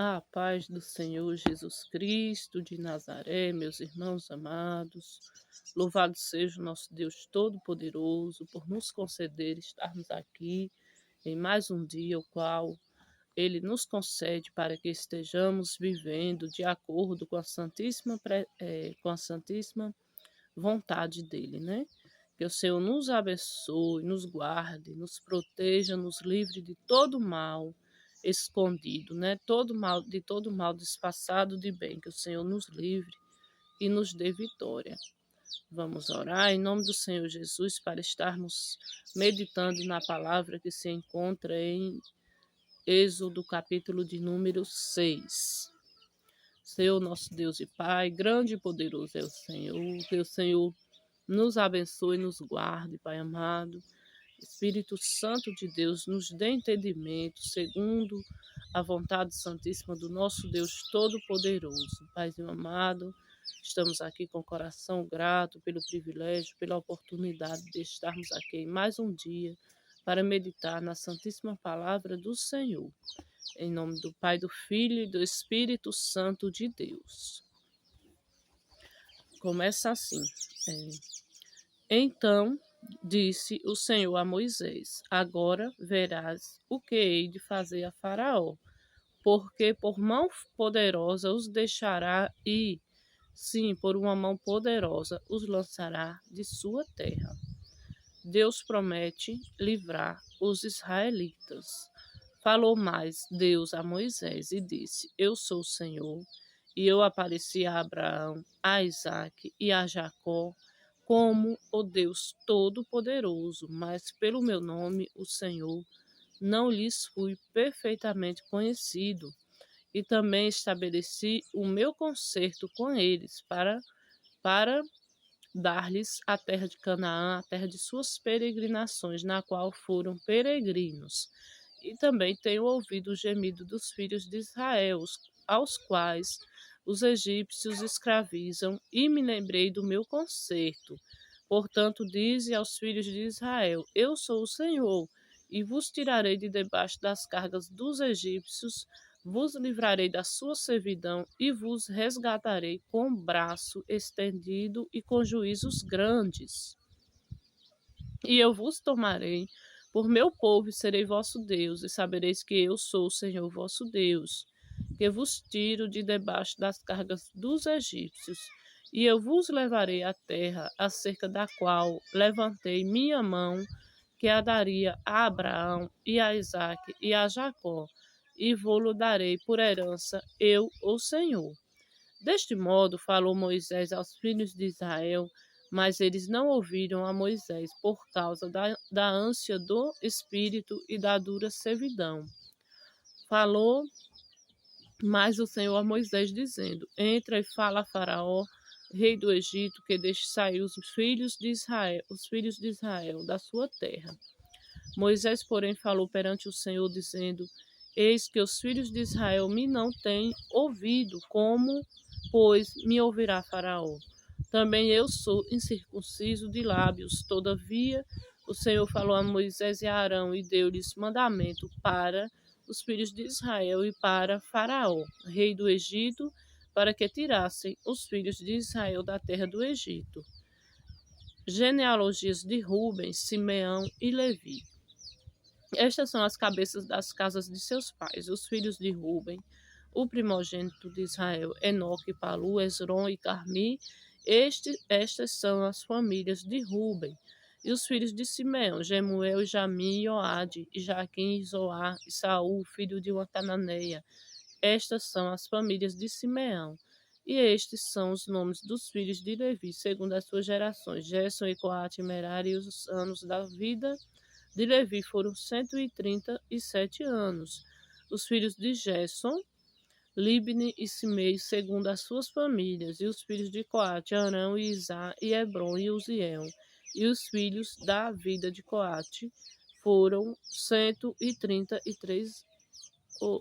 A paz do Senhor Jesus Cristo de Nazaré, meus irmãos amados, louvado seja o nosso Deus Todo-Poderoso por nos conceder estarmos aqui em mais um dia, o qual Ele nos concede para que estejamos vivendo de acordo com a santíssima vontade dEle, né? Que o Senhor nos abençoe, nos guarde, nos proteja, nos livre de todo mal escondido, né? De todo mal disfarçado de bem, que o Senhor nos livre e nos dê vitória. Vamos orar em nome do Senhor Jesus para estarmos meditando na palavra que se encontra em Êxodo, capítulo de número 6. Senhor, nosso Deus e Pai, grande e poderoso é o Senhor, que o Senhor nos abençoe e nos guarde, Pai amado. Espírito Santo de Deus, nos dê entendimento segundo a vontade santíssima do nosso Deus Todo-Poderoso. Paizinho amado, estamos aqui com o coração grato pelo privilégio, pela oportunidade de estarmos aqui em mais um dia para meditar na Santíssima Palavra do Senhor. Em nome do Pai, do Filho e do Espírito Santo de Deus. Começa assim. Então disse o Senhor a Moisés: Agora verás o que hei de fazer a Faraó, porque por mão poderosa os deixará ir, sim, por uma mão poderosa os lançará de sua terra. Deus promete livrar os israelitas. Falou mais Deus a Moisés e disse: Eu sou o Senhor, e eu apareci a Abraão, a Isaque e a Jacó como o Deus Todo-Poderoso, mas pelo meu nome, o Senhor, não lhes fui perfeitamente conhecido. E também estabeleci o meu concerto com eles para dar-lhes a terra de Canaã, a terra de suas peregrinações, na qual foram peregrinos. E também tenho ouvido o gemido dos filhos de Israel, aos quais os egípcios escravizam, e me lembrei do meu concerto. Portanto, dize aos filhos de Israel: Eu sou o Senhor, e vos tirarei de debaixo das cargas dos egípcios, vos livrarei da sua servidão e vos resgatarei com braço estendido e com juízos grandes. E eu vos tomarei por meu povo e serei vosso Deus, e sabereis que eu sou o Senhor vosso Deus, que vos tiro de debaixo das cargas dos egípcios, e eu vos levarei à terra acerca da qual levantei minha mão, que a daria a Abraão e a Isaque e a Jacó, e vou-lo darei por herança, eu, o Senhor. Deste modo falou Moisés aos filhos de Israel, mas eles não ouviram a Moisés por causa da ânsia do espírito e da dura servidão. Falou mais o Senhor a Moisés, dizendo: Entra e fala a Faraó, rei do Egito, que deixe sair os filhos de Israel da sua terra. Moisés, porém, falou perante o Senhor, dizendo: Eis que os filhos de Israel me não têm ouvido, como, pois, me ouvirá Faraó? Também eu sou incircunciso de lábios. Todavia, o Senhor falou a Moisés e a Arão e deu-lhes mandamento para os filhos de Israel e para Faraó, rei do Egito, para que tirassem os filhos de Israel da terra do Egito. Genealogias de Rubens, Simeão e Levi. Estas são as cabeças das casas de seus pais, os filhos de Ruben, o primogênito de Israel, Enoque, Palu, Esrom e Carmi. Estas são as famílias de Ruben. E os filhos de Simeão, Jemuel, Jami, Joade, e Jaquim, e Zoar, e Saul, filho de uma cananeia. Estas são as famílias de Simeão. E estes são os nomes dos filhos de Levi, segundo as suas gerações, Gerson e Coate e Merari, e os anos da vida de Levi foram 137 anos. Os filhos de Gerson, Libni e Simei, segundo as suas famílias, e os filhos de Coate, Arão e Isá, e Hebron e Uziel. E os filhos da vida de Coate foram 133,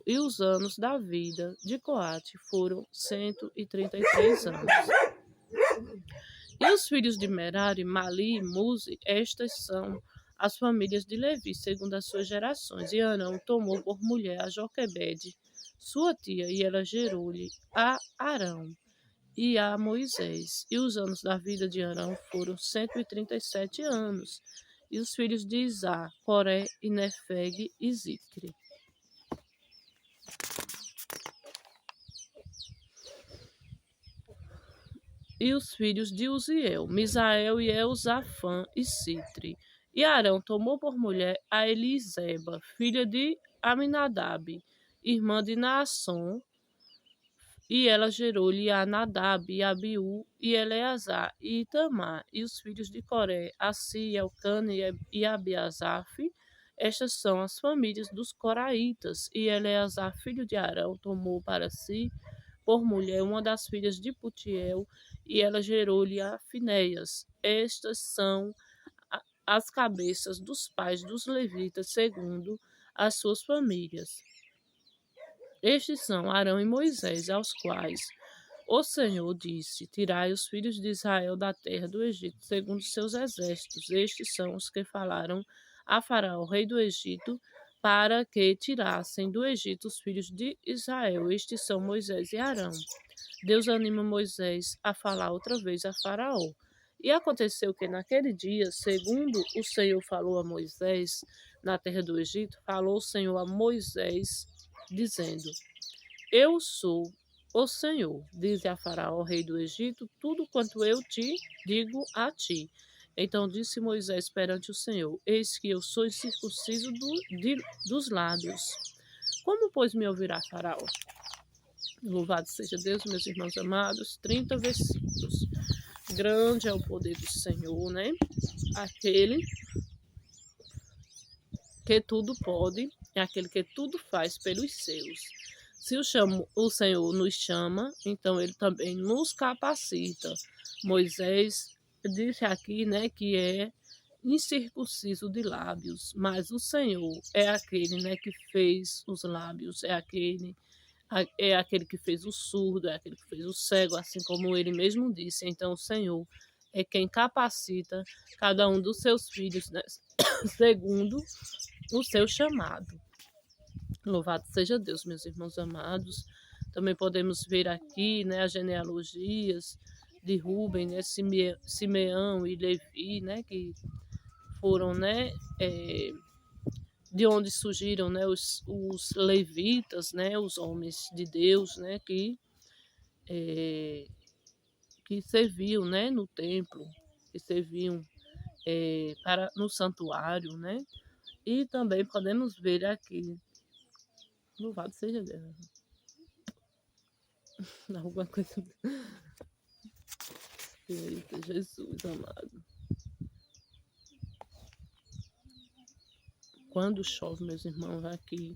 e os anos da vida de Coate foram 133 anos. E os filhos de Merari, Mali e Muzi, estas são as famílias de Levi, segundo as suas gerações. E Arão tomou por mulher a Joquebede, sua tia, e ela gerou-lhe a Arão e a Moisés. E os anos da vida de Arão foram 137 anos. E os filhos de Isá, Coré e Nefeg e Zicre. E os filhos de Uziel, Misael e Elzafã e Citre. E Arão tomou por mulher a Eliseba, filha de Aminadab, irmã de Naasson, e ela gerou-lhe a Nadab, e Abiú, e Eleazar, e Itamar, e os filhos de Coré, Assi, Elcane e Abiasaf. Estas são as famílias dos coraitas. E Eleazar, filho de Arão, tomou para si por mulher uma das filhas de Putiel, e ela gerou-lhe a Finéias. Estas são as cabeças dos pais dos levitas, segundo as suas famílias. Estes são Arão e Moisés, aos quais o Senhor disse: Tirai os filhos de Israel da terra do Egito, segundo seus exércitos. Estes são os que falaram a Faraó, rei do Egito, para que tirassem do Egito os filhos de Israel. Estes são Moisés e Arão. Deus anima Moisés a falar outra vez a Faraó. E aconteceu que naquele dia, segundo o Senhor falou a Moisés na terra do Egito, falou o Senhor a Moisés, dizendo: Eu sou o Senhor, diz a Faraó, rei do Egito, tudo quanto eu te digo a ti. Então disse Moisés perante o Senhor: Eis que eu sou incircunciso dos lábios. Como, pois, me ouvirá Faraó? Louvado seja Deus, meus irmãos amados. 30 versículos. Grande é o poder do Senhor, né? Aquele que tudo pode, é aquele que tudo faz pelos seus. Se o Senhor nos chama, então ele também nos capacita. Moisés disse aqui, né, que é incircunciso de lábios, mas o Senhor é aquele, né, que fez os lábios, é aquele que fez o surdo, é aquele que fez o cego, assim como ele mesmo disse. Então o Senhor é quem capacita cada um dos seus filhos, né, segundo o seu chamado. Louvado seja Deus, meus irmãos amados. Também podemos ver aqui, né, as genealogias de Rubem, né, Simeão e Levi, né, que foram, né, de onde surgiram, né, os levitas, né, os homens de Deus, né, que serviam, né, no templo, que serviam no santuário, né. E também podemos ver aqui, louvado seja Deus, alguma coisa. Eita, Jesus amado. Quando chove, meus irmãos, aqui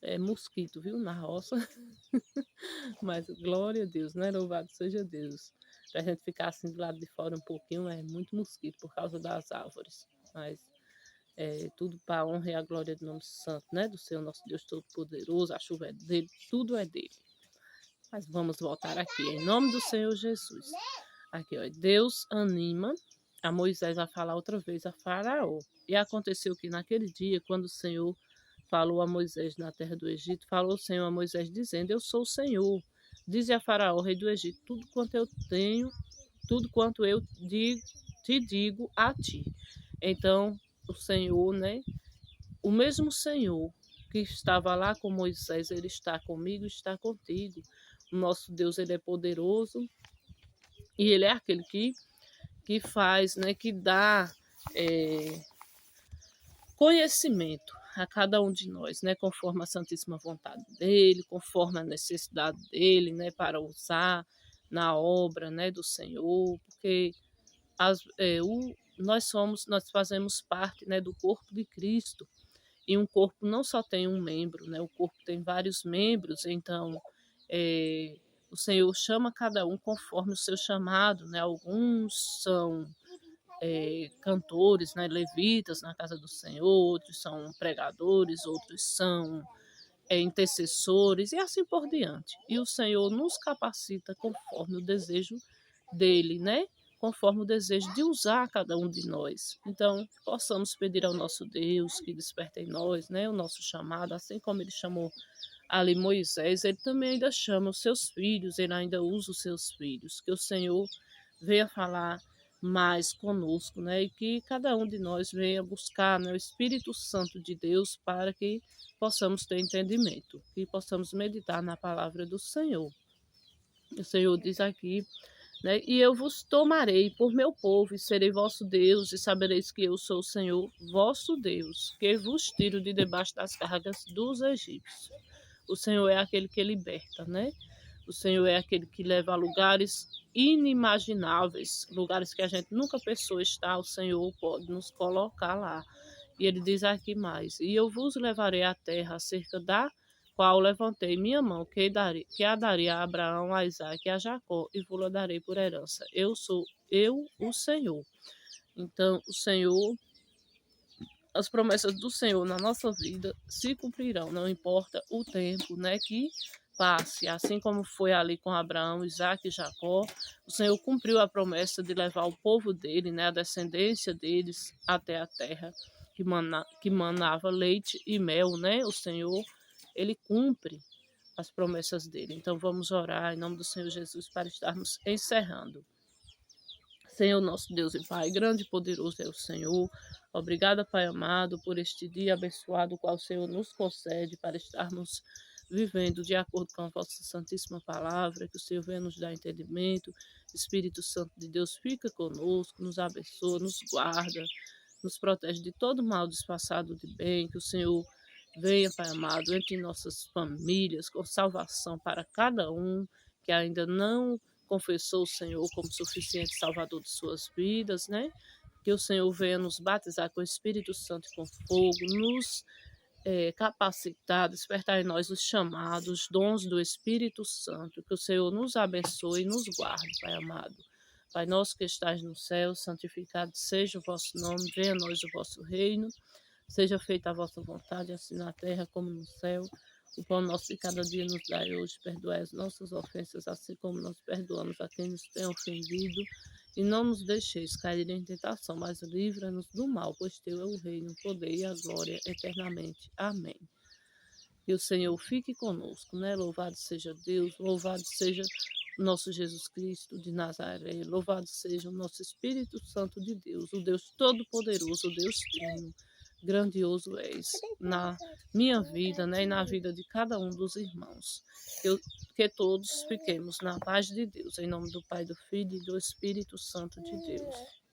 é mosquito, viu? Na roça. Mas glória a Deus, né? Louvado seja Deus. Pra gente ficar assim do lado de fora um pouquinho, é muito mosquito por causa das árvores. Mas tudo para a honra e a glória do nome santo, né? Do Senhor nosso Deus Todo-Poderoso. A chuva é dele, tudo é dele. Mas vamos voltar aqui, em nome do Senhor Jesus. Aqui, ó, Deus anima a Moisés a falar outra vez a Faraó. E aconteceu que naquele dia, quando o Senhor falou a Moisés na terra do Egito, falou o Senhor a Moisés dizendo: Eu sou o Senhor. Dize a Faraó, rei do Egito, tudo quanto eu tenho, tudo quanto eu te digo a ti. Então, o Senhor, né? O mesmo Senhor que estava lá com Moisés, ele está comigo, está contigo. O nosso Deus, ele é poderoso e ele é aquele que faz, né, que dá conhecimento a cada um de nós, né, conforme a santíssima vontade dele, conforme a necessidade dele, né, para usar na obra, né, do Senhor, porque nós fazemos parte, né, do corpo de Cristo, e um corpo não só tem um membro, né, o corpo tem vários membros. Então o Senhor chama cada um conforme o seu chamado, né? Alguns são cantores, né, levitas na casa do Senhor, outros são pregadores, outros são intercessores e assim por diante. E o Senhor nos capacita conforme o desejo dele, né? Conforme o desejo de usar cada um de nós. Então, possamos pedir ao nosso Deus que desperte em nós, né, o nosso chamado, assim como ele chamou ali Moisés, ele também ainda chama os seus filhos, ele ainda usa os seus filhos, que o Senhor venha falar mais conosco, né? E que cada um de nós venha buscar, né, o Espírito Santo de Deus para que possamos ter entendimento, que possamos meditar na palavra do Senhor. O Senhor diz aqui, né? E eu vos tomarei por meu povo, e serei vosso Deus, e sabereis que eu sou o Senhor, vosso Deus, que vos tiro de debaixo das cargas dos egípcios. O Senhor é aquele que liberta, né? O Senhor é aquele que leva a lugares inimagináveis, lugares que a gente nunca pensou estar, o Senhor pode nos colocar lá. E ele diz aqui mais: e eu vos levarei à terra acerca da qual levantei minha mão, que a daria a Abraão, a Isaque e a Jacó, e vou-la darei por herança. Eu sou eu, o Senhor. Então, o Senhor, as promessas do Senhor na nossa vida se cumprirão, não importa o tempo, né, que passe. Assim como foi ali com Abraão, Isaque e Jacó, o Senhor cumpriu a promessa de levar o povo dele, né, a descendência deles até a terra que manava leite e mel, né? O Senhor, ele cumpre as promessas dele. Então vamos orar em nome do Senhor Jesus para estarmos encerrando. Senhor, nosso Deus e Pai, grande e poderoso é o Senhor. Obrigada, Pai amado, por este dia abençoado, qual o Senhor nos concede para estarmos vivendo de acordo com a vossa santíssima palavra, que o Senhor venha nos dar entendimento. Espírito Santo de Deus, fica conosco, nos abençoa, nos guarda, nos protege de todo mal disfarçado de bem, que o Senhor venha, Pai amado, entre nossas famílias, com salvação para cada um que ainda não confessou o Senhor como suficiente Salvador de suas vidas, né? Que o Senhor venha nos batizar com o Espírito Santo e com fogo, nos capacitar, despertar em nós os chamados, os dons do Espírito Santo. Que o Senhor nos abençoe e nos guarde, Pai amado. Pai nosso que estás no céu, santificado seja o vosso nome, venha a nós o vosso reino, seja feita a vossa vontade, assim na terra como no céu. O pão nosso de cada dia nos dai hoje, perdoai as nossas ofensas, assim como nós perdoamos a quem nos tem ofendido. E não nos deixeis cair em tentação, mas livra-nos do mal, pois teu é o reino, o poder e a glória eternamente. Amém. Que o Senhor fique conosco, né? Louvado seja Deus, louvado seja nosso Jesus Cristo de Nazaré, louvado seja o nosso Espírito Santo de Deus, o Deus Todo-Poderoso, o Deus Trino. Grandioso és na minha vida, né, e na vida de cada um dos irmãos. Que todos fiquemos na paz de Deus, em nome do Pai, do Filho e do Espírito Santo de Deus.